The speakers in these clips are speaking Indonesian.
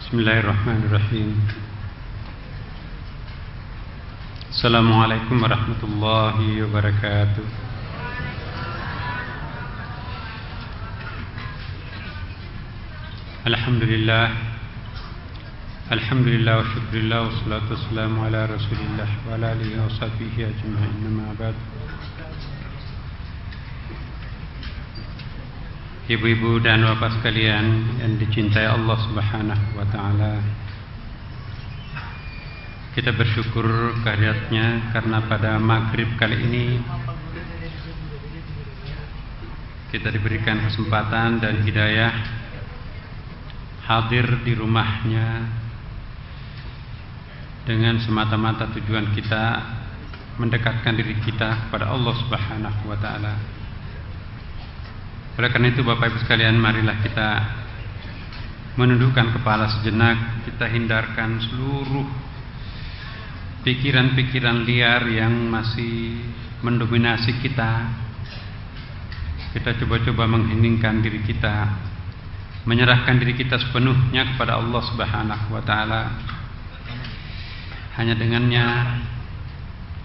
Bismillahirrahmanirrahim. Assalamualaikum warahmatullahi wabarakatuh. Alhamdulillah wa syukurillah wa salatu wassalamu ala rasulillah wa ala alihi wa sahbihi ajma'in, amma ba'd. Ibu-ibu dan bapak sekalian yang dicintai Allah Subhanahu wa ta'ala, kita bersyukur kehadiratnya karena pada maghrib kali ini kita diberikan kesempatan dan hidayah hadir di rumahnya dengan semata-mata tujuan kita mendekatkan diri kita kepada Allah Subhanahu wa ta'ala. Oleh karena itu Bapak Ibu sekalian, marilah kita menundukkan kepala sejenak, kita hindarkan seluruh pikiran-pikiran liar yang masih mendominasi kita. Kita coba-coba mengheningkan diri kita, menyerahkan diri kita sepenuhnya kepada Allah Subhanahu wa ta'ala. Hanya dengannya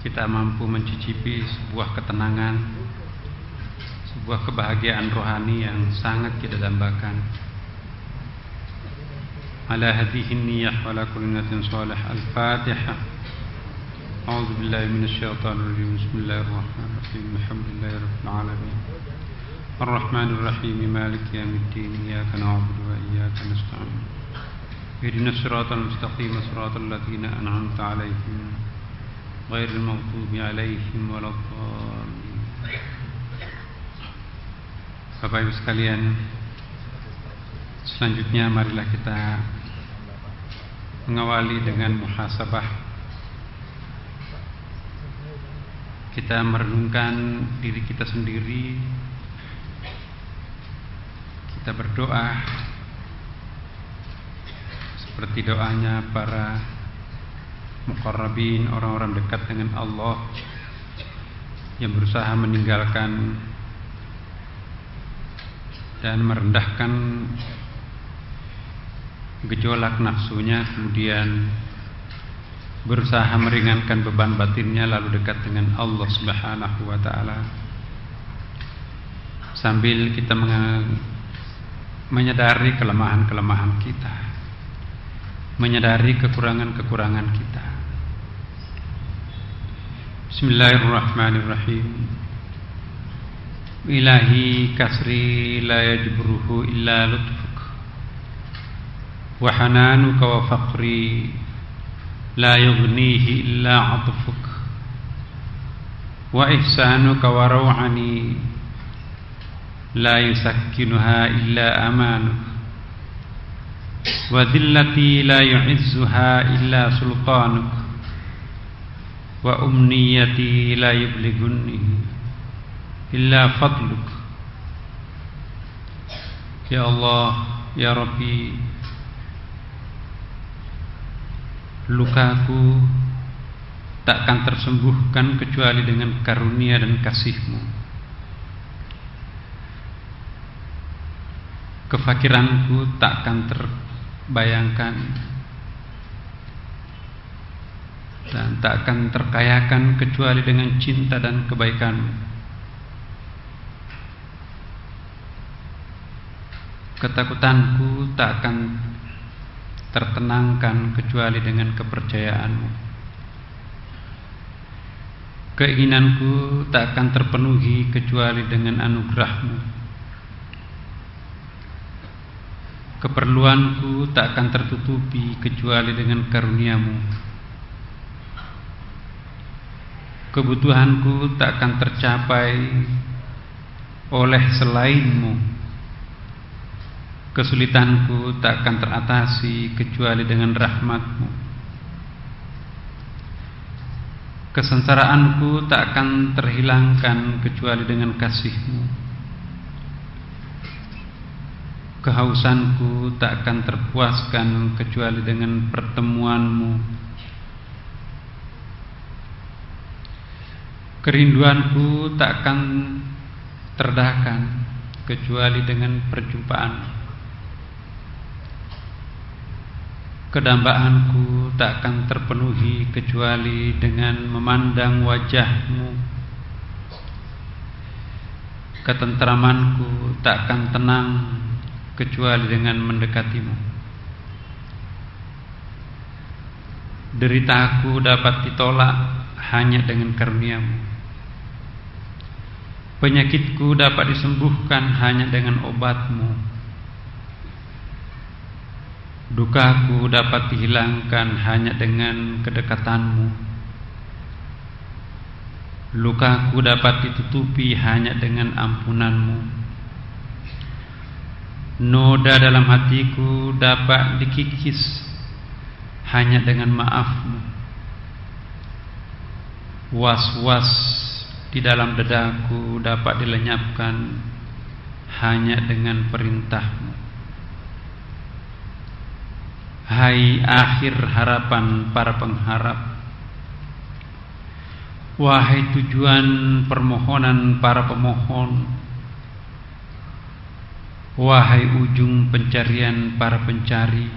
kita mampu mencicipi sebuah ketenangan, sebuah kebahagiaan rohani yang sangat kita dambakan. Ala hadhihi niyyah wa ala kulli niyatin shalih. Al-Fatihah. A'udzu billahi minasyaitonir rajim. Bismillahirrahmanirrahim. Alhamdulillahirabbil alamin. Arrahmanir rahim. Maliki yaumiddin. Iyyaka na'budu wa iyyaka nasta'in. Ihdinas siratal mustaqim, siratal ladzina an'amta 'alaihim ghairil maghdubi 'alaihim waladdallin. Bapak Ibu sekalian, selanjutnya marilah kita mengawali dengan muhasabah. Kita merenungkan diri kita sendiri, kita berdoa seperti doanya para muqarrabin, orang-orang dekat dengan Allah yang berusaha meninggalkan dan merendahkan gejolak nafsunya, kemudian berusaha meringankan beban batinnya, lalu dekat dengan Allah Subhanahu wa ta'ala, sambil kita menyadari kelemahan-kelemahan kita, menyadari kekurangan-kekurangan kita. Bismillahirrahmanirrahim. Ilahi kasri la yajburuhu illa lutfuk, wa hananuka wa faqri la yughnihi illa atfuk, wa ihsanuka wa raw'ani la yusakkinuha illa amanuk, wa dhillati la yu'izzuha illa sultanuk, wa umniyati la yublighunni illa fadluk. Ya Allah, ya Rabbi, lukaku takkan tersembuhkan kecuali dengan karunia dan kasih-Mu. Kefakiranku takkan terbayangkan dan takkan terkayakan kecuali dengan cinta dan kebaikan-Mu. Ketakutanku tak akan tertenangkan kecuali dengan kepercayaan-Mu. Keinginanku tak akan terpenuhi kecuali dengan anugerah-Mu. Keperluanku tak akan tertutupi kecuali dengan karunia-Mu. Kebutuhanku tak akan tercapai oleh selain-Mu. Kesulitanku tak akan teratasi kecuali dengan rahmat-Mu. Kesengsaraanku tak akan terhilangkan kecuali dengan kasih-Mu. Kehausanku tak akan terpuaskan kecuali dengan pertemuan-Mu. Kerinduanku tak akan terdahakan kecuali dengan perjumpaan. Kedambaanku takkan terpenuhi kecuali dengan memandang wajah-Mu. Ketentramanku takkan tenang kecuali dengan mendekati-Mu. Deritaku dapat ditolak hanya dengan karunia-Mu. Penyakitku dapat disembuhkan hanya dengan obat-Mu. Dukaku dapat dihilangkan hanya dengan kedekatan-Mu. Lukaku dapat ditutupi hanya dengan ampunan-Mu. Noda dalam hatiku dapat dikikis hanya dengan maaf-Mu. Was-was di dalam dadaku dapat dilenyapkan hanya dengan perintah-Mu. Hai akhir harapan para pengharap, wahai tujuan permohonan para pemohon, wahai ujung pencarian para pencari,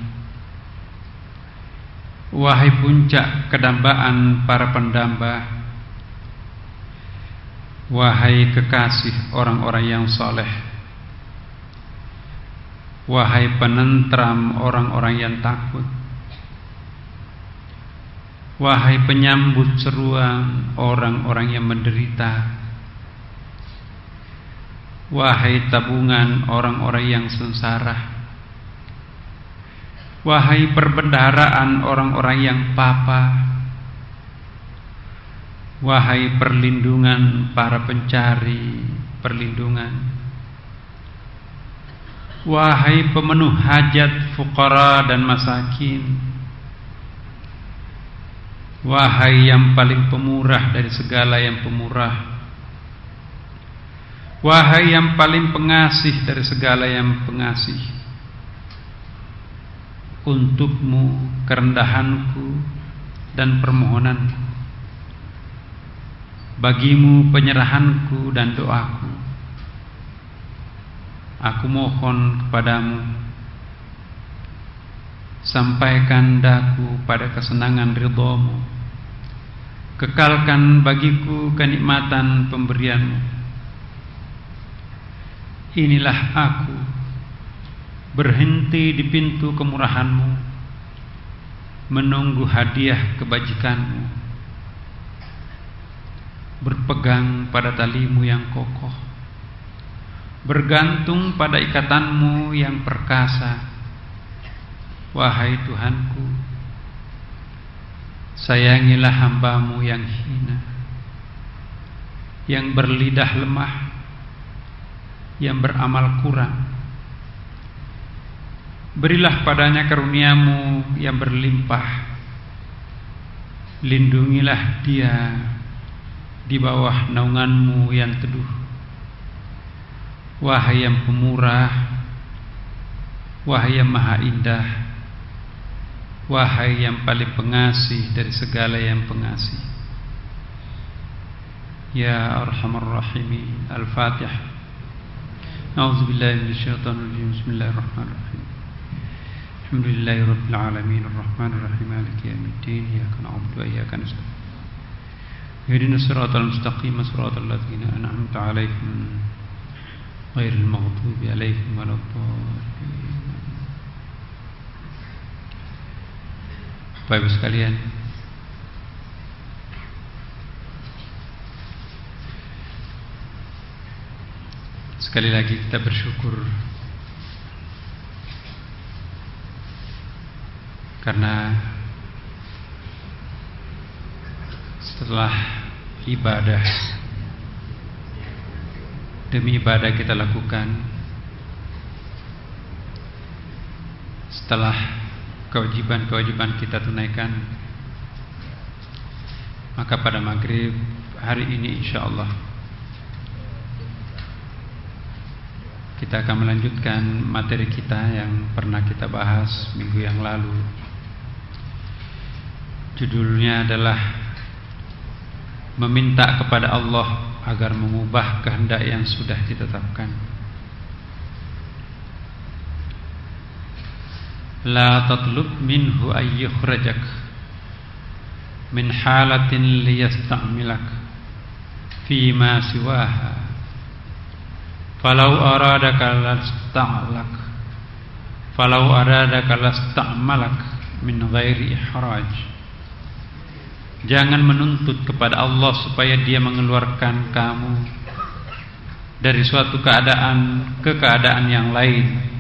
wahai puncak kedambaan para pendamba, wahai kekasih orang-orang yang saleh, wahai penentram orang-orang yang takut, wahai penyambut seruan orang-orang yang menderita, wahai tabungan orang-orang yang sengsara, wahai perbendaharaan orang-orang yang papa, wahai perlindungan para pencari perlindungan, wahai pemenuh hajat fuqara dan masakin, wahai yang paling pemurah dari segala yang pemurah, wahai yang paling pengasih dari segala yang pengasih. Untuk-Mu kerendahanku dan permohonanku, bagi-Mu penyerahanku dan doaku. Aku mohon kepadamu, sampaikan daku pada kesenangan ridha-Mu, kekalkan bagiku kenikmatan pemberian-Mu. Inilah aku, berhenti di pintu kemurahan-Mu, menunggu hadiah kebajikan-Mu, berpegang pada tali-Mu yang kokoh, bergantung pada ikatan-Mu yang perkasa. Wahai Tuhanku, sayangilah hamba-Mu yang hina, yang berlidah lemah, yang beramal kurang. Berilah padanya karunia-Mu yang berlimpah. Lindungilah dia di bawah naungan-Mu yang teduh. Wahai yang pemurah, wahai yang maha indah, wahai yang paling pengasih dari segala yang pengasih. Ya Arhamar Rahimin. Al-Fatihah. A'udzubillahi minasyaitonir rajim. Bismillahirrahmanirrahim. Alhamdulillahirabbil alamin arrahmanir rahim maliki yaumiddin iyyaka na'budu wa iyyaka nasta'in. Ihdinas siratal mustaqim siratal ladzina an'amta 'alaihim ghairil maghdubi 'alaihim waladdallin. Bapak Ibu sekalian, sekali lagi kita bersyukur karena setelah ibadah demi ibadah kita lakukan, setelah kewajiban-kewajiban kita tunaikan, maka pada maghrib hari ini insyaallah kita akan melanjutkan materi kita yang pernah kita bahas minggu yang lalu. Judulnya adalah meminta kepada Allah agar mengubah kehendak yang sudah ditetapkan. la tatlub minhu ay yukhrajak min halatin liyasta'milak fi ma siwaha falau aradaka lasta'malak min ghairi ihraj. Jangan menuntut kepada Allah supaya Dia mengeluarkan kamu dari suatu keadaan ke keadaan yang lain.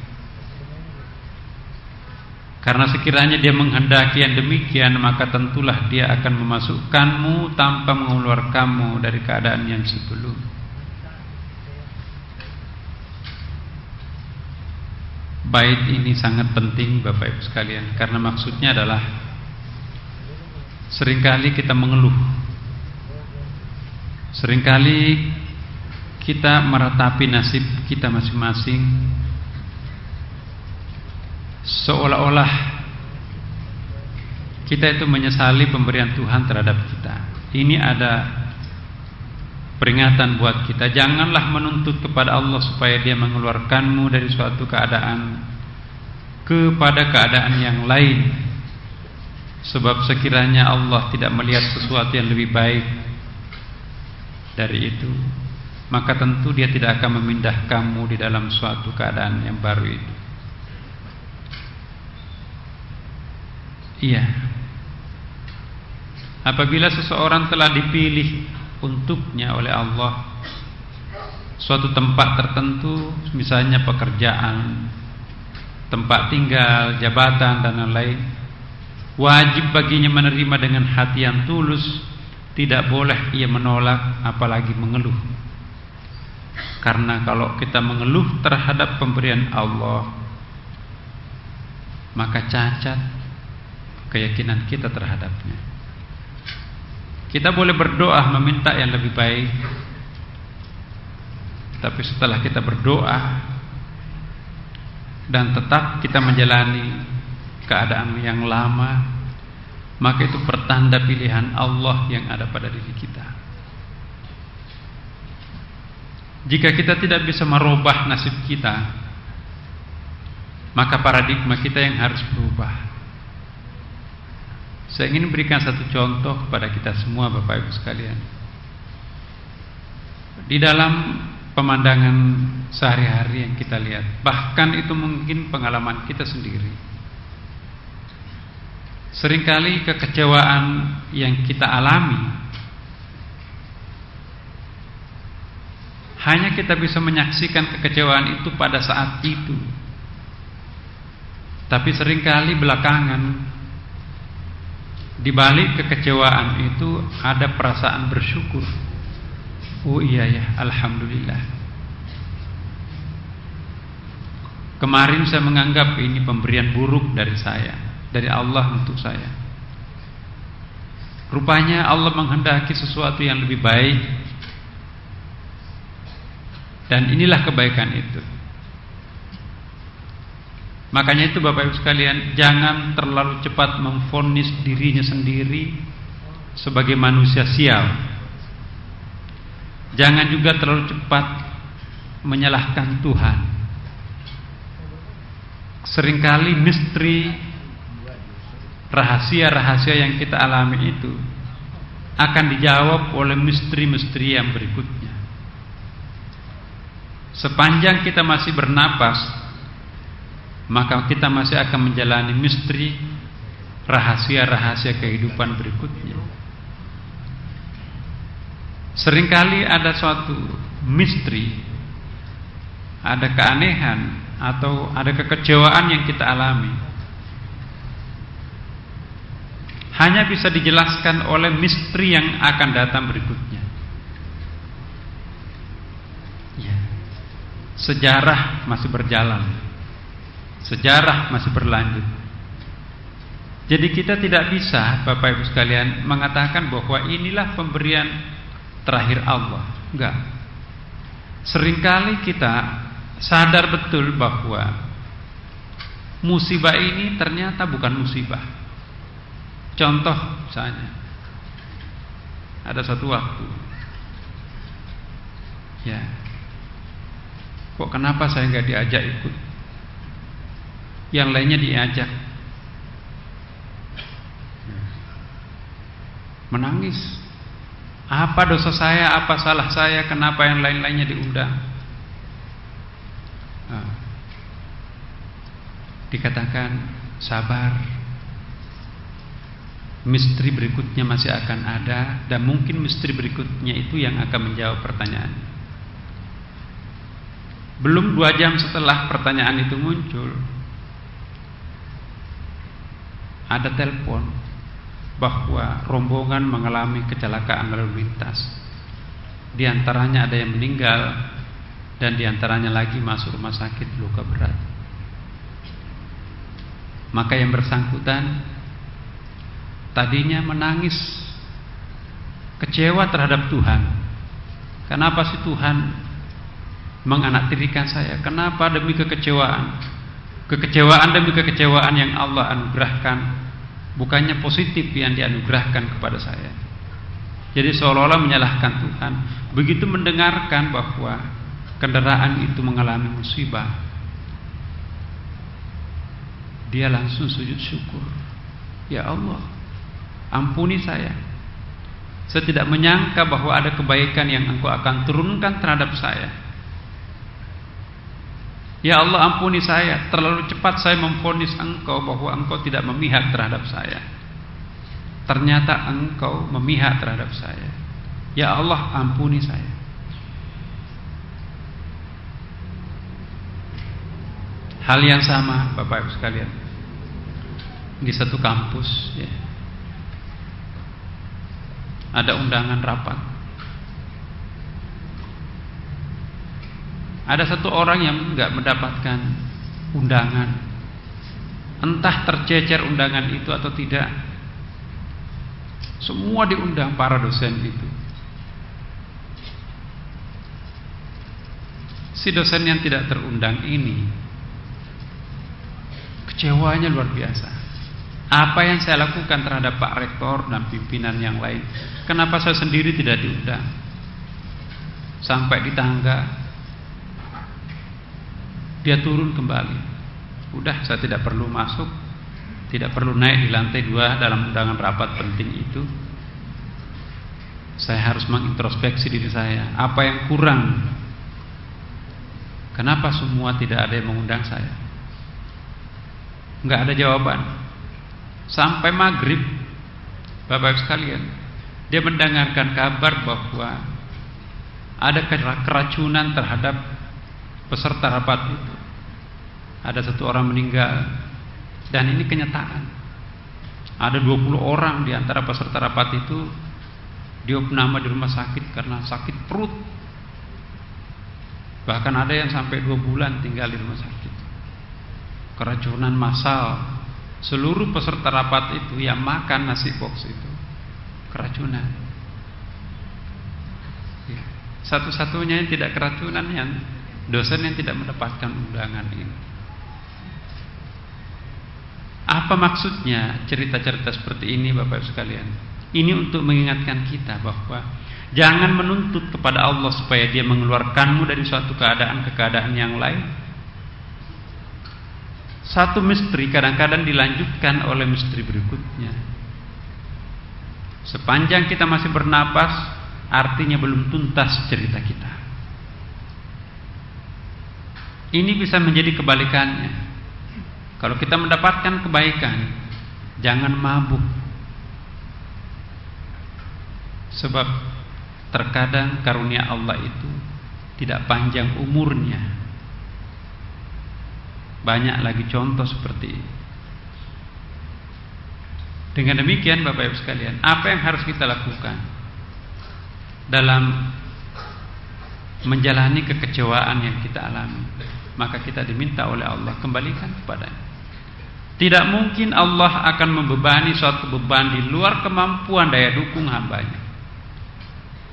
Karena sekiranya Dia menghendaki yang demikian, maka tentulah Dia akan memasukkanmu tanpa mengeluarkanmu dari keadaan yang sebelum. Bait ini sangat penting Bapak Ibu sekalian, karena maksudnya adalah seringkali kita mengeluh, seringkali kita meratapi nasib kita masing-masing, seolah-olah kita itu menyesali pemberian Tuhan terhadap kita. Ini ada peringatan buat kita. Janganlah menuntut kepada Allah supaya Dia mengeluarkanmu dari suatu keadaan kepada keadaan yang lain. Sebab sekiranya Allah tidak melihat sesuatu yang lebih baik dari itu, maka tentu Dia tidak akan memindahkanmu di dalam suatu keadaan yang baru itu. Iya. Apabila seseorang telah dipilih untuknya oleh Allah suatu tempat tertentu, misalnya pekerjaan, tempat tinggal, jabatan dan lain-lain, wajib baginya menerima dengan hati yang tulus. Tidak boleh ia menolak, apalagi mengeluh. Karena kalau kita mengeluh terhadap pemberian Allah, maka cacat keyakinan kita terhadapnya. Kita boleh berdoa meminta yang lebih baik, tapi setelah kita berdoa dan tetap kita menjalani keadaan yang lama, maka itu pertanda pilihan Allah yang ada pada diri kita. Jika kita tidak bisa merubah nasib kita, maka paradigma kita yang harus berubah. Saya ingin berikan satu contoh kepada kita semua Bapak Ibu sekalian. Di dalam pemandangan sehari-hari yang kita lihat, bahkan itu mungkin pengalaman kita sendiri. Seringkali kekecewaan yang kita alami hanya kita bisa menyaksikan kekecewaan itu pada saat itu. Tapi seringkali belakangan, di balik kekecewaan itu ada perasaan bersyukur. Oh iya ya, alhamdulillah. Kemarin saya menganggap ini pemberian buruk dari saya, dari Allah untuk saya. Rupanya Allah menghendaki sesuatu yang lebih baik, dan inilah kebaikan itu. Makanya itu Bapak Ibu sekalian, jangan terlalu cepat memvonis dirinya sendiri sebagai manusia sial. Jangan juga terlalu cepat menyalahkan Tuhan. Seringkali misteri, rahasia-rahasia yang kita alami itu akan dijawab oleh misteri-misteri yang berikutnya. Sepanjang kita masih bernapas, maka kita masih akan menjalani misteri, rahasia-rahasia kehidupan berikutnya. Seringkali ada suatu misteri, ada keanehan atau ada kekecewaan yang kita alami, hanya bisa dijelaskan oleh misteri yang akan datang berikutnya. Ya. Sejarah masih berjalan, sejarah masih berlanjut. Jadi kita tidak bisa Bapak Ibu sekalian mengatakan bahwa inilah pemberian terakhir Allah. Enggak. Seringkali kita sadar betul bahwa musibah ini ternyata bukan musibah. Contoh misalnya, ada satu waktu, ya, kok kenapa saya nggak diajak ikut? yang lainnya diajak. Menangis. Apa dosa saya, apa salah saya, kenapa yang lain-lainnya diundang? Dikatakan sabar, misteri berikutnya masih akan ada, dan mungkin misteri berikutnya itu yang akan menjawab pertanyaan. Belum 2 jam setelah pertanyaan itu muncul, ada telepon bahwa rombongan mengalami kecelakaan lalu lintas. Di antaranya ada yang meninggal, dan di antaranya lagi masuk rumah sakit luka berat. Maka yang bersangkutan tadinya menangis, kecewa terhadap Tuhan. Kenapa sih Tuhan menganaktirikan saya? Kenapa demi kekecewaan demi kekecewaan yang Allah anugerahkan, bukannya positif yang dianugerahkan kepada saya? Jadi seolah-olah menyalahkan Tuhan. Begitu mendengarkan bahwa kendaraan itu mengalami musibah, dia langsung sujud syukur. Ya Allah, ampuni saya. Saya tidak menyangka bahwa ada kebaikan yang Engkau akan turunkan terhadap saya. Ya Allah, ampuni saya. Terlalu cepat saya memvonis Engkau bahwa Engkau tidak memihak terhadap saya. Ternyata Engkau memihak terhadap saya. Ya Allah, ampuni saya. Hal yang sama, Bapak Ibu sekalian, di satu kampus, ya, ada undangan rapat. Ada satu orang yang nggak mendapatkan undangan, entah tercecer undangan itu atau tidak. Semua diundang para dosen itu. Si dosen yang tidak terundang ini kecewanya luar biasa. Apa yang saya lakukan terhadap Pak Rektor dan pimpinan yang lain, kenapa saya sendiri tidak diundang? Sampai di tangga dia turun kembali. Udah, saya tidak perlu masuk, tidak perlu naik di lantai 2 dalam undangan rapat penting itu. Saya harus mengintrospeksi diri saya. Apa yang kurang? Kenapa semua tidak ada yang mengundang saya? Enggak ada jawaban. Sampai maghrib, Bapak-Ibu sekalian, dia mendengarkan kabar bahwa ada keracunan terhadap peserta rapat itu. Ada 1 orang meninggal, dan ini kenyataan. Ada 20 orang di antara peserta rapat itu diopname di rumah sakit karena sakit perut. Bahkan ada yang sampai 2 bulan tinggal di rumah sakit. Keracunan massal. Seluruh peserta rapat itu yang makan nasi box itu keracunan. Ya. Satu-satunya yang tidak keracunan yang dosen yang tidak mendapatkan undangan ini. Apa maksudnya cerita-cerita seperti ini, Bapak Ibu sekalian? Ini untuk mengingatkan kita bahwa jangan menuntut kepada Allah supaya Dia mengeluarkanmu dari suatu keadaan ke keadaan yang lain. Satu misteri kadang-kadang dilanjutkan oleh misteri berikutnya. Sepanjang kita masih bernapas, artinya belum tuntas cerita kita. Ini bisa menjadi kebalikannya. Kalau kita mendapatkan kebaikan, jangan mabuk. Sebab terkadang karunia Allah itu tidak panjang umurnya. Banyak lagi contoh seperti ini. Dengan demikian, Bapak Ibu sekalian, apa yang harus kita lakukan dalam menjalani kekecewaan yang kita alami? Maka kita diminta oleh Allah kembalikan kepadanya. Tidak mungkin Allah akan membebani suatu beban di luar kemampuan daya dukung hambanya.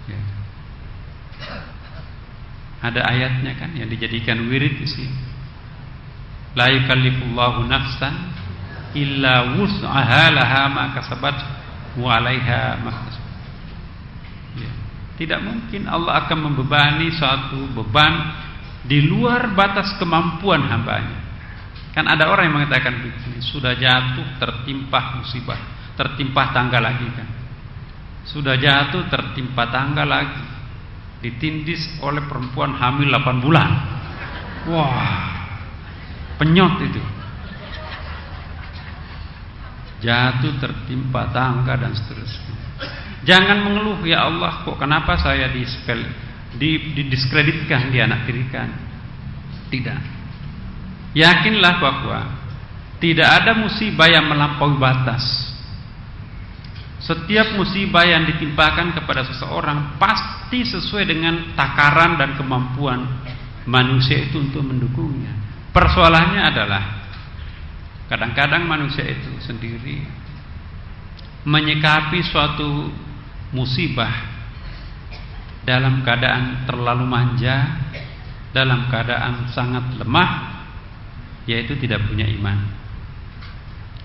Ya. Ada ayatnya kan yang dijadikan wirid di sini. La yukallifullahu nafsan illa wus'aha laha ma kasabat wa 'alaiha ma kasabat. Ya. Tidak mungkin Allah akan membebani suatu beban di luar batas kemampuan hambanya. Kan ada orang yang mengatakan begini, sudah jatuh tertimpa musibah, tertimpa tangga lagi kan. Sudah jatuh tertimpa tangga lagi, ditindis oleh perempuan hamil 8 bulan. Wah, penyot itu. Jatuh tertimpa tangga dan seterusnya. Jangan mengeluh, ya Allah kok kenapa saya didiskreditkan, dianaktirikan. Tidak. Yakinlah bahwa tidak ada musibah yang melampaui batas. Setiap musibah yang ditimpakan kepada seseorang pasti sesuai dengan takaran dan kemampuan manusia itu untuk mendukungnya. Persoalannya adalah kadang-kadang manusia itu sendiri menyikapi suatu musibah dalam keadaan terlalu manja, dalam keadaan sangat lemah, yaitu tidak punya iman.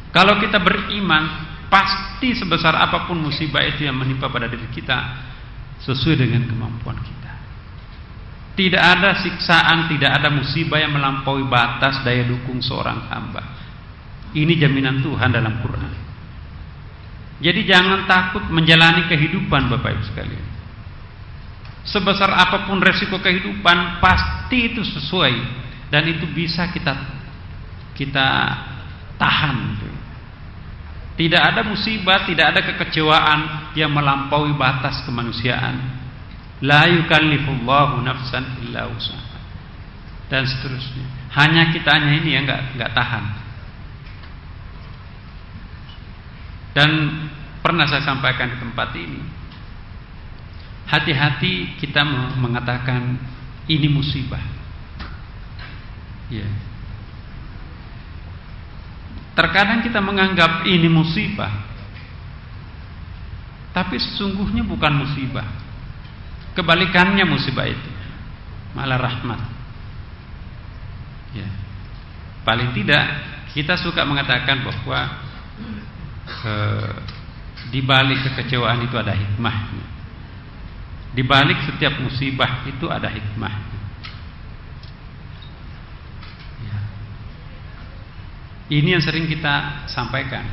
Kalau kita beriman, pasti sebesar apapun musibah itu yang menimpa pada diri kita sesuai dengan kemampuan kita. Tidak ada siksaan, tidak ada musibah yang melampaui batas daya dukung seorang hamba. Ini jaminan Tuhan dalam Quran. Jadi jangan takut menjalani kehidupan, Bapak Ibu sekalian. Sebesar apapun resiko kehidupan, pasti itu sesuai dan itu bisa kita tahan. Tidak ada musibah, tidak ada kekecewaan yang melampaui batas kemanusiaan. La yukallifullahu nafsan illa wus'aha. Dan seterusnya. Hanya kitanya ini yang enggak tahan. Dan pernah saya sampaikan di tempat ini, hati-hati kita mengatakan ini musibah. Ya. Terkadang kita menganggap ini musibah, tapi sesungguhnya bukan musibah. Kebalikannya musibah itu malah rahmat. Ya. Paling tidak kita suka mengatakan bahwa di balik kekecewaan itu ada hikmahnya. Di balik setiap musibah itu ada hikmahnya. Ya. Ini yang sering kita sampaikan.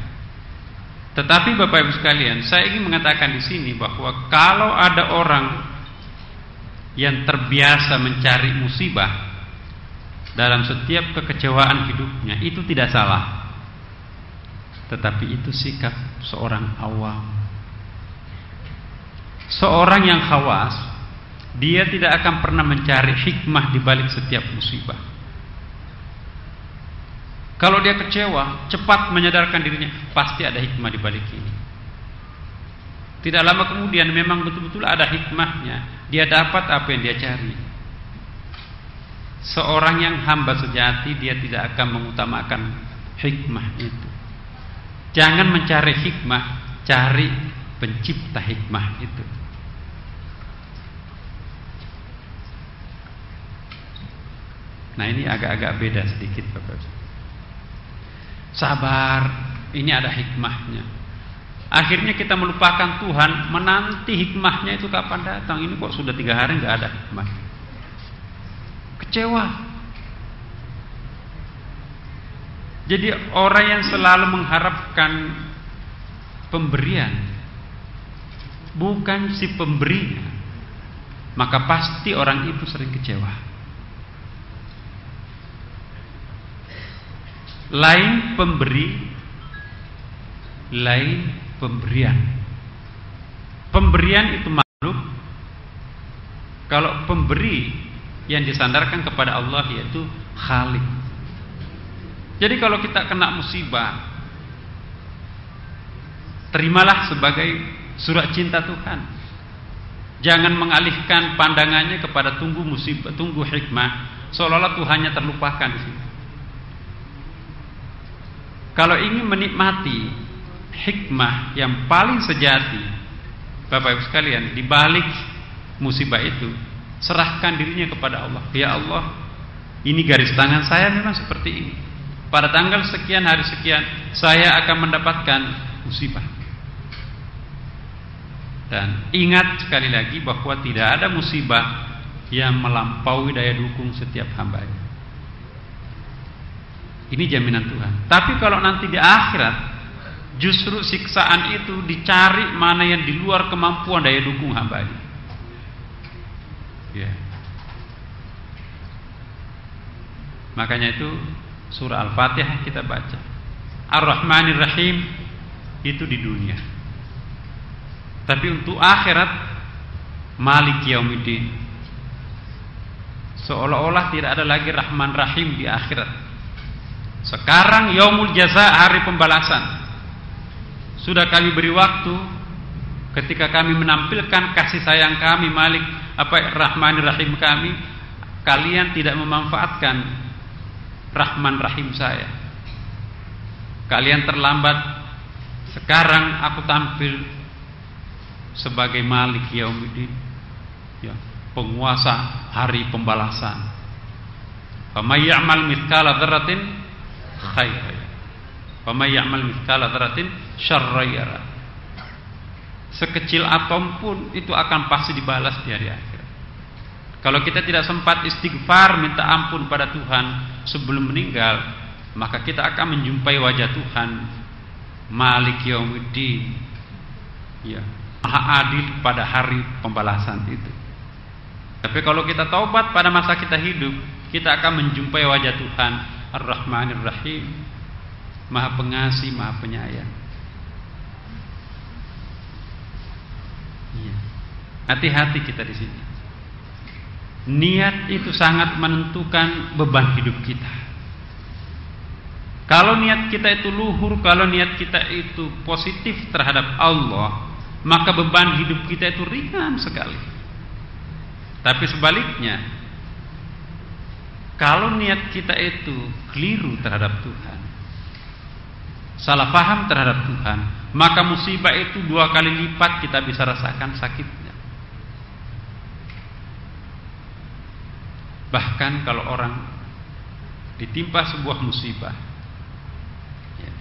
Tetapi Bapak Ibu sekalian, saya ingin mengatakan di sini bahwa kalau ada orang yang terbiasa mencari musibah dalam setiap kekecewaan hidupnya, itu tidak salah. Tetapi itu sikap seorang awam. Seorang yang khawas, dia tidak akan pernah mencari hikmah di balik setiap musibah. Kalau dia kecewa, cepat menyadarkan dirinya, pasti ada hikmah di balik ini. Tidak lama kemudian memang betul-betul ada hikmahnya. Dia dapat apa yang dia cari. Seorang yang hamba sejati, dia tidak akan mengutamakan hikmah itu. Jangan mencari hikmah, cari pencipta hikmah itu. Nah, ini agak-agak beda sedikit, Bapak. Sabar, ini ada hikmahnya. Akhirnya kita melupakan Tuhan, menanti hikmahnya itu kapan datang. Ini kok sudah 3 hari nggak ada hikmah. Kecewa. Jadi orang yang selalu mengharapkan pemberian, bukan si pemberinya, maka pasti orang itu sering kecewa. Lain pemberi, lain pemberian. Pemberian itu makhluk. Kalau pemberi yang disandarkan kepada Allah yaitu Khalik. Jadi kalau kita kena musibah, terimalah sebagai surat cinta Tuhan. Jangan mengalihkan pandangannya kepada tunggu musibah, tunggu hikmah, seolah-olah Tuhannya terlupakan di sini. Kalau ingin menikmati hikmah yang paling sejati, Bapak Ibu sekalian, di balik musibah itu, serahkan dirinya kepada Allah. Ya Allah, ini garis tangan saya memang seperti ini. Pada tanggal sekian, hari sekian, saya akan mendapatkan musibah. Dan ingat sekali lagi bahwa tidak ada musibah yang melampaui daya dukung setiap hamba. Ini jaminan Tuhan. Tapi kalau nanti di akhirat, justru siksaan itu dicari mana yang di luar kemampuan daya dukung hamba ini. Ya. Makanya itu surah Al-Fatihah kita baca. Ar-Rahmanir Rahim itu di dunia. Tapi untuk akhirat, Malik Yaumiddin. Seolah-olah tidak ada lagi Rahman Rahim di akhirat. Sekarang Yaumul Jaza, hari pembalasan. Sudah kami beri waktu ketika kami menampilkan kasih sayang kami Malik Rahmanir Rahim kami, kalian tidak memanfaatkan Rahman Rahim saya. Kalian terlambat. Sekarang aku tampil sebagai Malik Yaumiddin, ya, penguasa hari pembalasan. Faman ya'mal mithqala dzarratin khairan, faman ya'mal mithqala dzarratin syarran yara. Sekecil atom pun itu akan pasti dibalas di hari akhirat. Kalau kita tidak sempat istighfar minta ampun pada Tuhan sebelum meninggal, maka kita akan menjumpai wajah Tuhan Malik Yaumiddin, ya, Maha Adil pada hari pembalasan itu. Tapi kalau kita taubat pada masa kita hidup, kita akan menjumpai wajah Tuhan Ar-Rahmanir Rahim, Maha Pengasih, Maha Penyayang. Ya. Hati-hati kita di sini. Niat itu sangat menentukan beban hidup kita. Kalau niat kita itu luhur, kalau niat kita itu positif terhadap Allah, maka beban hidup kita itu ringan sekali. Tapi sebaliknya, kalau niat kita itu keliru terhadap Tuhan, salah paham terhadap Tuhan, maka musibah itu 2 kali lipat kita bisa rasakan sakitnya. Bahkan kalau orang ditimpa sebuah musibah, ya,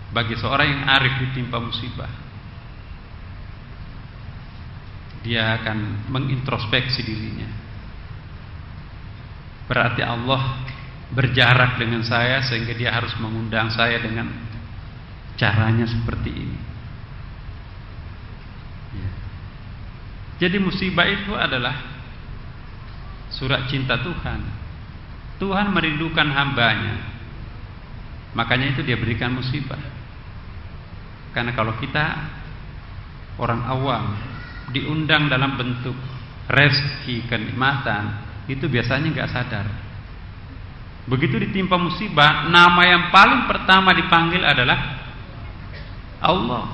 bagi seorang yang arif ditimpa musibah, dia akan mengintrospeksi dirinya. Berarti Allah berjarak dengan saya sehingga dia harus mengundang saya dengan caranya seperti ini. Ya. Jadi musibah itu adalah surat cinta Tuhan. Tuhan merindukan hambanya, makanya itu dia berikan musibah. Karena kalau kita orang awam diundang dalam bentuk rezeki, kenikmatan, itu biasanya nggak sadar. Begitu ditimpa musibah, nama yang paling pertama dipanggil adalah Allah.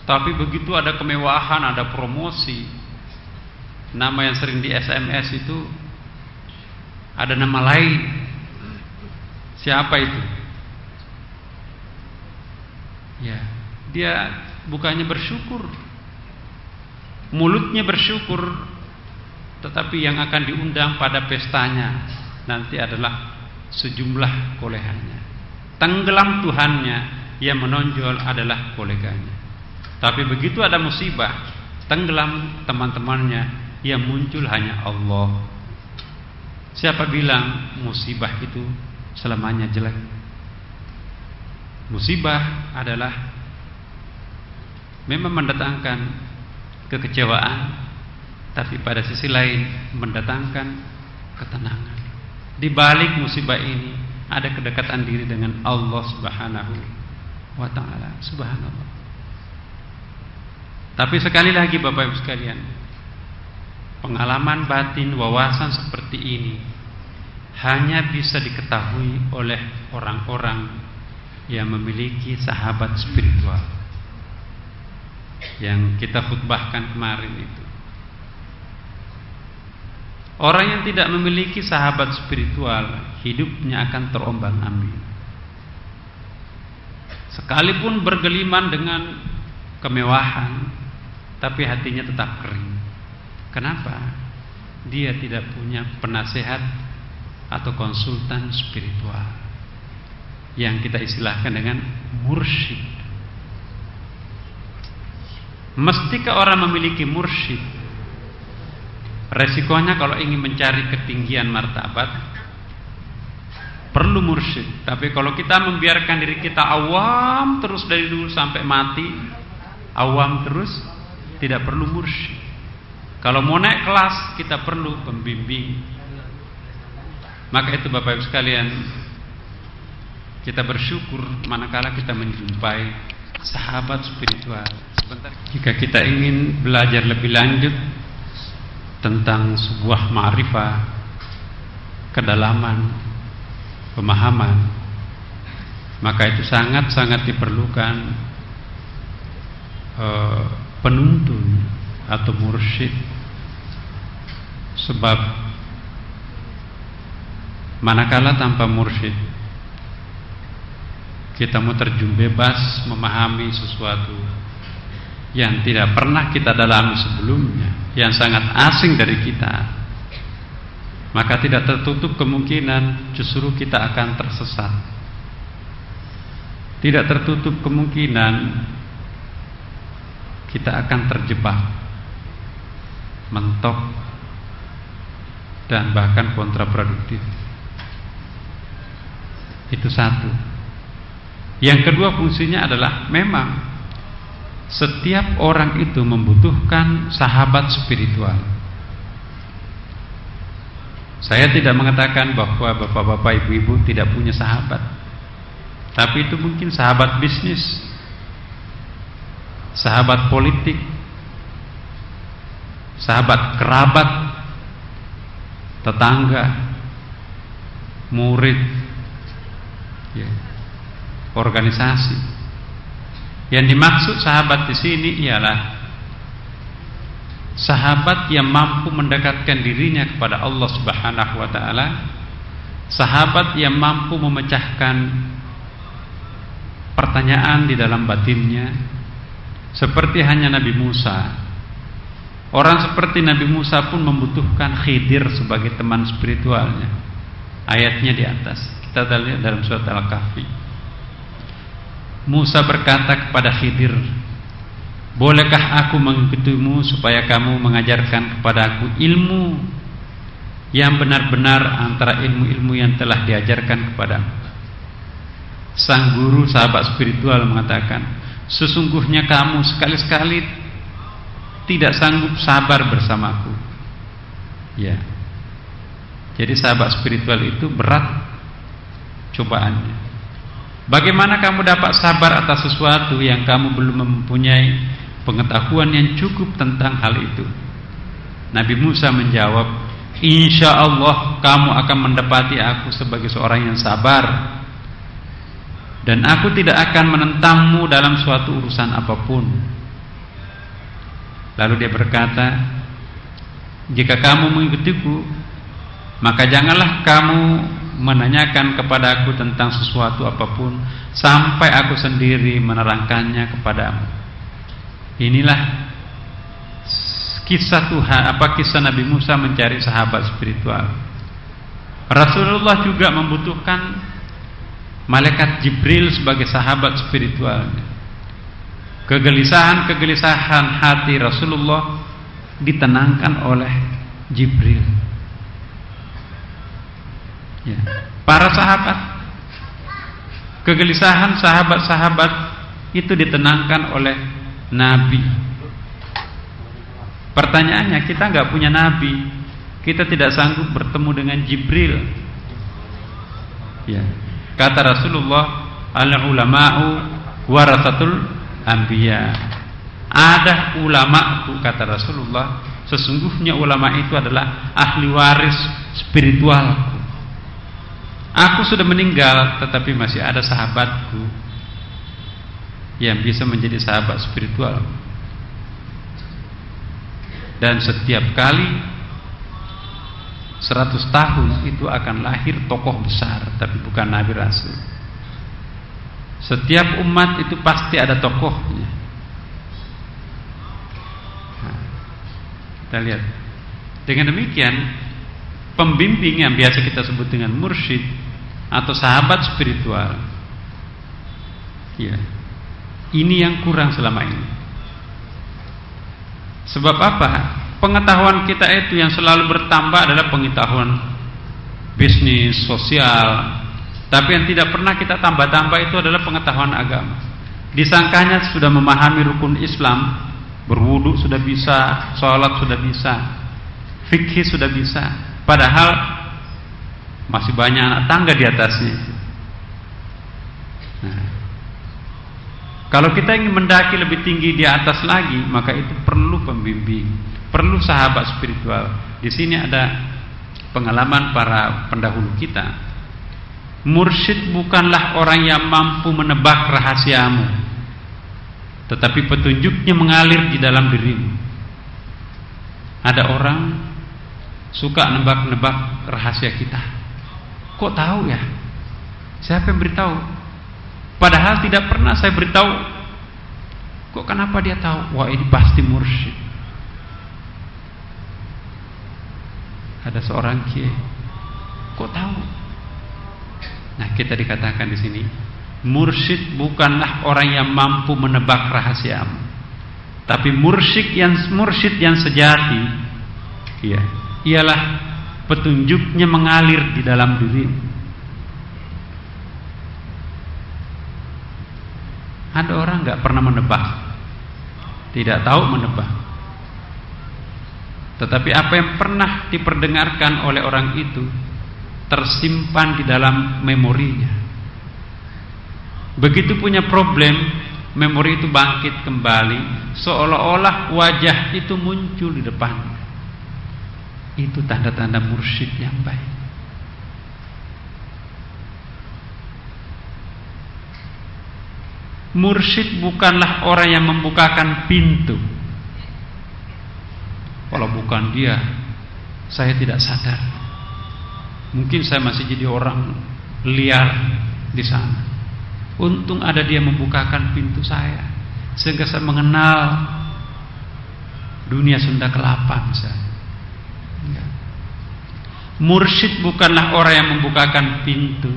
Tapi begitu ada kemewahan, ada promosi, nama yang sering di SMS itu ada nama lain. Siapa itu? Ya, dia bukannya bersyukur, mulutnya bersyukur, tetapi yang akan diundang pada pestanya nanti adalah sejumlah koleganya. Tenggelam Tuhannya, yang menonjol adalah koleganya. Tapi begitu ada musibah, tenggelam teman-temannya, yang muncul hanya Allah. Siapa bilang musibah itu selamanya jelek? Musibah adalah memang mendatangkan kekecewaan, tapi pada sisi lain mendatangkan ketenangan. Di balik musibah ini ada kedekatan diri dengan Allah Subhanahu wa ta'ala. Subhanallah. Tapi sekali lagi Bapak Ibu sekalian, pengalaman batin, wawasan seperti ini hanya bisa diketahui oleh orang-orang yang memiliki sahabat spiritual yang kita khutbahkan kemarin itu. Orang yang tidak memiliki sahabat spiritual, hidupnya akan terombang-ambing. Sekalipun bergeliman dengan kemewahan, tapi hatinya tetap kering. Kenapa? Dia tidak punya penasehat atau konsultan spiritual yang kita istilahkan dengan mursyid. Mestikah orang memiliki mursyid? Resikonya kalau ingin mencari ketinggian martabat, perlu mursyid. Tapi kalau kita membiarkan diri kita awam terus dari dulu sampai mati, awam terus, tidak perlu mursyid. Kalau mau naik kelas, kita perlu pembimbing. Maka itu Bapak Ibu sekalian, kita bersyukur manakala kita menjumpai sahabat spiritual. Sebentar, jika kita ingin belajar lebih lanjut tentang sebuah ma'rifah, kedalaman, pemahaman, maka itu sangat-sangat diperlukan penuntun atau mursyid. Sebab manakala tanpa mursyid kita mau terjun bebas memahami sesuatu yang tidak pernah kita dalami sebelumnya, yang sangat asing dari kita, maka tidak tertutup kemungkinan justru kita akan tersesat. Tidak tertutup kemungkinan kita akan terjebak, mentok, dan bahkan kontraproduktif. Itu satu. Yang kedua, fungsinya adalah memang setiap orang itu membutuhkan sahabat spiritual. Saya tidak mengatakan bahwa bapak-bapak, ibu-ibu tidak punya sahabat, tapi itu mungkin sahabat bisnis, sahabat politik, sahabat kerabat, tetangga, murid, ya, organisasi. Yang dimaksud sahabat di sini ialah sahabat yang mampu mendekatkan dirinya kepada Allah Subhanahu wa taala, sahabat yang mampu memecahkan pertanyaan di dalam batinnya, seperti hanya Nabi Musa. Orang seperti Nabi Musa pun membutuhkan Khidir sebagai teman spiritualnya. Ayatnya di atas, kita lihat dalam surat Al-Kahfi. Musa berkata kepada Khidir, bolehkah aku mengikutimu supaya kamu mengajarkan kepadaku ilmu yang benar-benar antara ilmu-ilmu yang telah diajarkan kepadamu? Sang guru sahabat spiritual mengatakan, sesungguhnya kamu sekali-sekali tidak sanggup sabar bersamaku. Ya. Jadi sahabat spiritual itu berat cobaannya. Bagaimana kamu dapat sabar atas sesuatu yang kamu belum mempunyai pengetahuan yang cukup tentang hal itu? Nabi Musa menjawab, insya Allah kamu akan mendapati aku sebagai seorang yang sabar, dan aku tidak akan menentangmu dalam suatu urusan apapun. Lalu dia berkata, jika kamu mengikutiku, maka janganlah kamu menanyakan kepadaku tentang sesuatu apapun sampai aku sendiri menerangkannya kepadamu. Inilah kisah Tuhan, kisah Nabi Musa mencari sahabat spiritual. Rasulullah juga membutuhkan malaikat Jibril sebagai sahabat spiritualnya. Kegelisahan hati Rasulullah ditenangkan oleh Jibril. Ya. Para sahabat, kegelisahan sahabat-sahabat itu ditenangkan oleh Nabi. Pertanyaannya, kita nggak punya Nabi, kita tidak sanggup bertemu dengan Jibril. Ya. Kata Rasulullah, al-ulama'u warasatul anbiya. Ada ulama, kata Rasulullah, sesungguhnya ulama itu adalah ahli waris spiritualku. Aku sudah meninggal, tetapi masih ada sahabatku yang bisa menjadi sahabat spiritual. Dan setiap kali 100 tahun itu akan lahir tokoh besar, tapi bukan Nabi Rasul. Setiap umat itu pasti ada tokohnya. Nah, kita lihat. Dengan demikian, pembimbing yang biasa kita sebut dengan mursyid atau sahabat spiritual, ya, ini yang kurang selama ini. Sebab apa? Pengetahuan kita itu yang selalu bertambah adalah pengetahuan bisnis, sosial, Tapi yang tidak pernah kita tambah-tambah itu adalah pengetahuan agama. Disangkanya sudah memahami rukun Islam, berwudu sudah bisa, sholat sudah bisa, fikih sudah bisa, padahal masih banyak anak tangga di atasnya. Nah, kalau kita ingin mendaki lebih tinggi di atas lagi, maka itu perlu pembimbing, perlu sahabat spiritual. Di sini ada pengalaman para pendahulu kita. Mursyid bukanlah orang yang mampu menebak rahasiamu, tetapi petunjuknya mengalir di dalam dirimu. Ada orang suka nebak-nebak rahasia kita. Kok tahu ya? Siapa yang beritahu? Padahal tidak pernah saya beritahu. Kok kenapa dia tahu? Wah, ini pasti mursyid. Ada seorang kiai. Kok tahu? Nah, kita dikatakan di sini, mursyid bukanlah orang yang mampu menebak rahasiamu, tapi mursyid yang sejati, ya, ialah petunjuknya mengalir di dalam dirimu. Ada orang nggak pernah menebak, tidak tahu menebak, tetapi apa yang pernah diperdengarkan oleh orang itu tersimpan di dalam memorinya. Begitu punya problem, memori itu bangkit kembali, seolah-olah wajah itu muncul di depannya. Itu tanda-tanda mursyid yang baik. Mursyid bukanlah orang yang membukakan pintu. Kalau bukan dia, saya tidak sadar. Mungkin saya masih jadi orang liar di sana. Untung ada dia membukakan pintu saya, sehingga saya mengenal dunia Sunda Kelapa misalnya. Ya. Mursyid bukanlah orang yang membukakan pintu,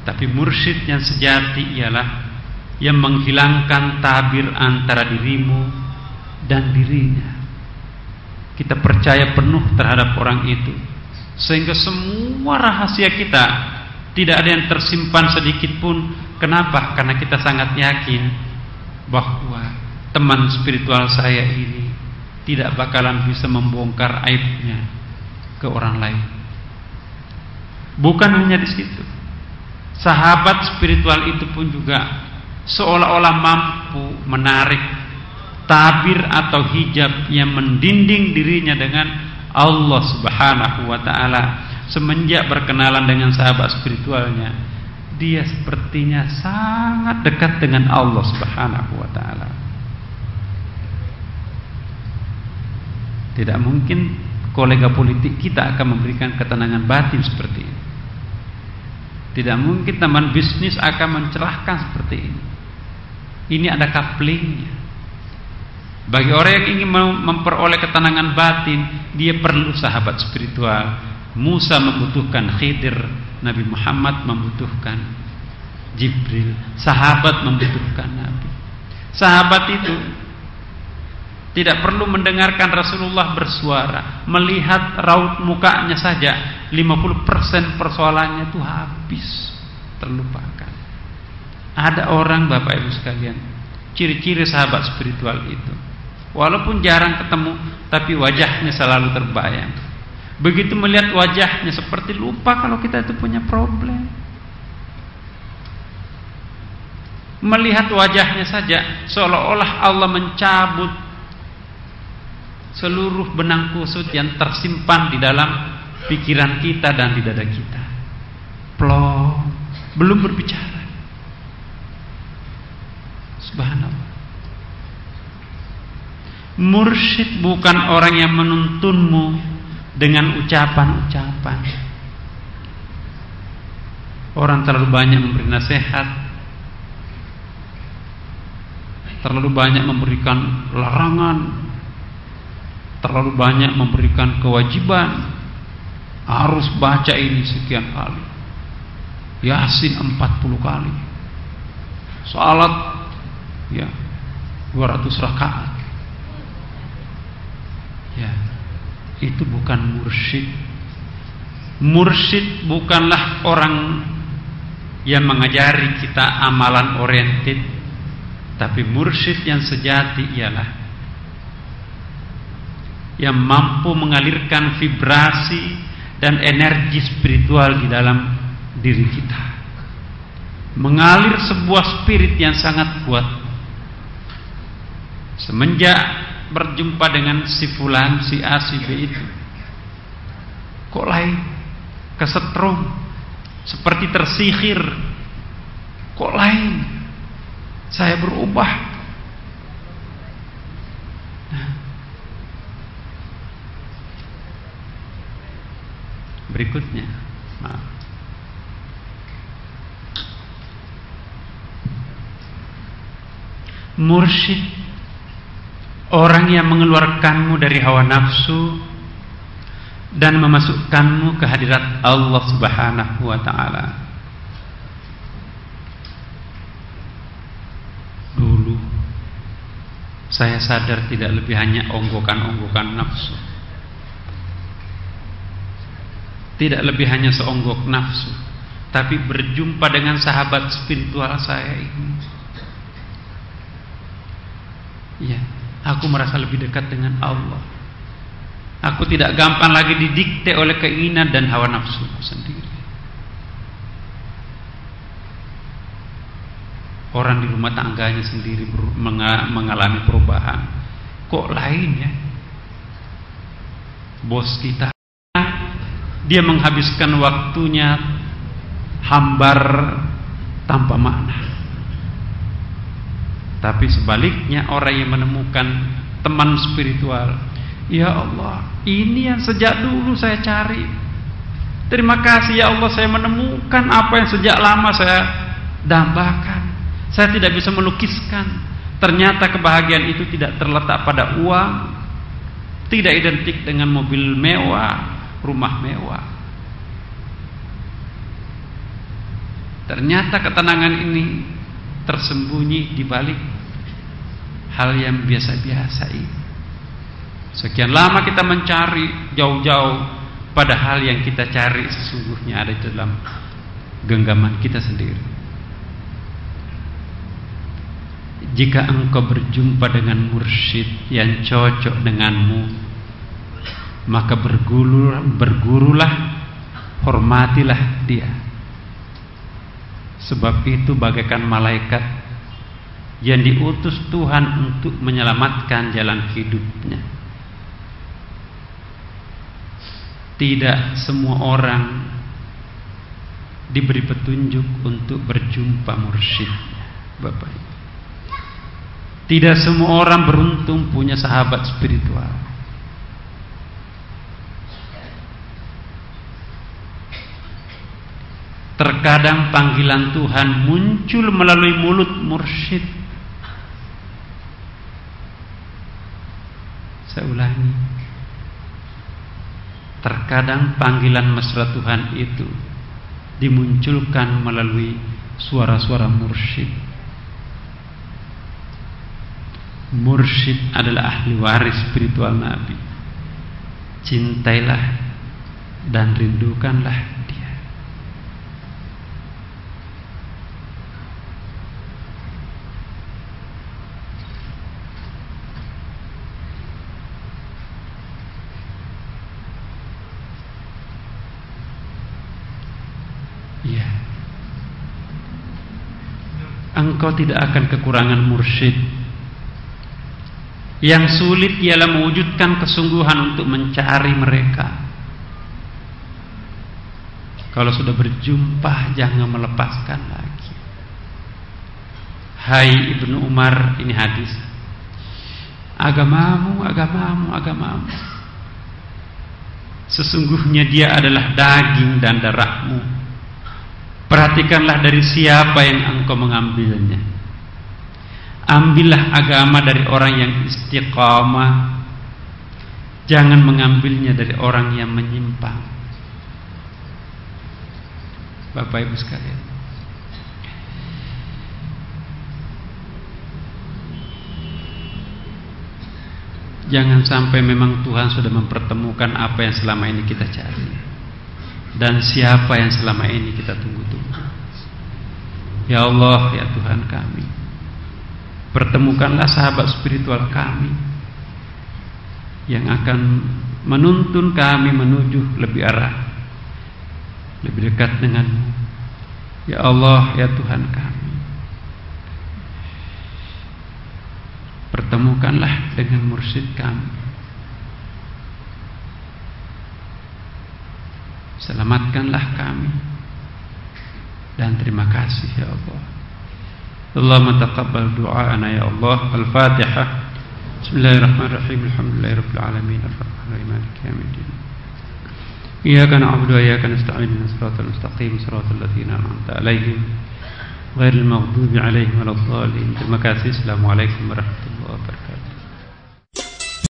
tapi mursyid yang sejati ialah yang menghilangkan tabir antara dirimu dan dirinya. Kita percaya penuh terhadap orang itu, sehingga semua rahasia kita tidak ada yang tersimpan sedikit pun. Kenapa? Karena kita sangat yakin bahwa teman spiritual saya ini tidak bakalan bisa membongkar aibnya ke orang lain. Bukan hanya di situ, sahabat spiritual itu pun juga seolah-olah mampu menarik tabir atau hijab yang mendinding dirinya dengan Allah Subhanahu wa ta'ala. Semenjak berkenalan dengan sahabat spiritualnya, dia sepertinya sangat dekat dengan Allah Subhanahu wa ta'ala. Tidak mungkin kolega politik kita akan memberikan ketenangan batin seperti ini. Tidak mungkin teman bisnis akan mencerahkan seperti ini. Ini ada couplingnya. Bagi orang yang ingin memperoleh ketenangan batin, dia perlu sahabat spiritual. Musa membutuhkan Khidir, Nabi Muhammad membutuhkan Jibril, sahabat membutuhkan Nabi. Sahabat itu tidak perlu mendengarkan Rasulullah bersuara, melihat raut mukanya saja 50% persoalannya itu habis, terlupakan. Ada orang, Bapak Ibu sekalian, ciri-ciri sahabat spiritual itu, walaupun jarang ketemu, tapi wajahnya selalu terbayang. Begitu melihat wajahnya, seperti lupa kalau kita itu punya problem. Melihat wajahnya saja, seolah-olah Allah mencabut seluruh benang kusut yang tersimpan di dalam pikiran kita dan di dada kita. Plong, belum berbicara. Subhanallah. Mursyid bukan orang yang menuntunmu dengan ucapan-ucapan. Orang terlalu banyak memberi nasihat, terlalu banyak memberikan larangan, terlalu banyak memberikan kewajiban. Harus baca ini sekian kali, Yasin 40 kali, salat ya 200 rakaat. Ya, itu bukan mursyid. Mursyid bukanlah orang yang mengajari kita amalan oriented, tapi mursyid yang sejati ialah yang mampu mengalirkan vibrasi dan energi spiritual di dalam diri kita, mengalir sebuah spirit yang sangat kuat. Semenjak berjumpa dengan si fulan, si A, si B itu, kok lain, kesetrum, seperti tersihir, kok lain, saya berubah. Nah, berikutnya, maaf. Mursyid, orang yang mengeluarkanmu dari hawa nafsu dan memasukkanmu ke hadirat Allah Subhanahu wa ta'ala. Dulu saya sadar tidak lebih hanya onggokan-onggokan nafsu, tidak lebih hanya seonggok nafsu, tapi berjumpa dengan sahabat spiritual saya ini. Ya, aku merasa lebih dekat dengan Allah. Aku tidak gampang lagi didikte oleh keinginan dan hawa nafsuku sendiri. Orang di rumah tangganya sendiri mengalami perubahan. Kok lain ya? Bos kita, dia menghabiskan waktunya hambar tanpa makna. Tapi sebaliknya, orang yang menemukan teman spiritual, ya Allah, ini yang sejak dulu saya cari. Terima kasih ya Allah, saya menemukan apa yang sejak lama saya dambakan. Saya tidak bisa melukiskan. Ternyata kebahagiaan itu tidak terletak pada uang, tidak identik dengan mobil mewah, rumah mewah. Ternyata ketenangan ini tersembunyi di balik hal yang biasa-biasa ini. Sekian lama kita mencari jauh-jauh, padahal yang kita cari sesungguhnya ada di dalam genggaman kita sendiri. Jika engkau berjumpa dengan mursyid yang cocok denganmu, maka bergurulah, hormatilah dia. Sebab itu bagaikan malaikat yang diutus Tuhan untuk menyelamatkan jalan hidupnya. Tidak semua orang diberi petunjuk untuk berjumpa mursyidnya, Bapak Ibu. Tidak semua orang beruntung punya sahabat spiritual. Terkadang panggilan Tuhan muncul melalui mulut mursyid. Saya ulangi. Terkadang panggilan mesra Tuhan itu dimunculkan melalui suara-suara mursyid. Mursyid adalah ahli waris spiritual Nabi. Cintailah dan rindukanlah dia. Ya. Engkau tidak akan kekurangan mursyid. Yang sulit ialah mewujudkan kesungguhan untuk mencari mereka. Kalau sudah berjumpa, jangan melepaskan lagi. Hai Ibnu Umar, ini hadis. Agamamu, agamamu, agamamu. Sesungguhnya dia adalah daging dan darahmu. Perhatikanlah dari siapa yang engkau mengambilnya. Ambillah agama dari orang yang istiqamah. Jangan mengambilnya dari orang yang menyimpang. Bapak Ibu sekalian, jangan sampai memang Tuhan sudah mempertemukan apa yang selama ini kita cari. dan siapa yang selama ini kita tunggu-tunggu. Ya Allah, ya Tuhan kami, pertemukanlah sahabat spiritual kami yang akan menuntun kami menuju lebih dekat denganmu. Ya Allah, ya Tuhan kami, pertemukanlah dengan mursyid kami. Selamatkanlah kami. Dan terima kasih ya Allah. Allahumma taqabbal du'aana ya Allah. Al-Fatihah. Bismillahirrahmanirrahim. Alhamdulillahirabbil alamin. Ar-Rahmanir Maliki yaumiddin. Iyyaka na'budu wa iyyaka nasta'in. Ihdinas siratal mustaqim. Siratal ladzina an'amta 'alaihim ghairil maghdubi 'alaihim waladdallin. Terima kasih. Assalamualaikum warahmatullahi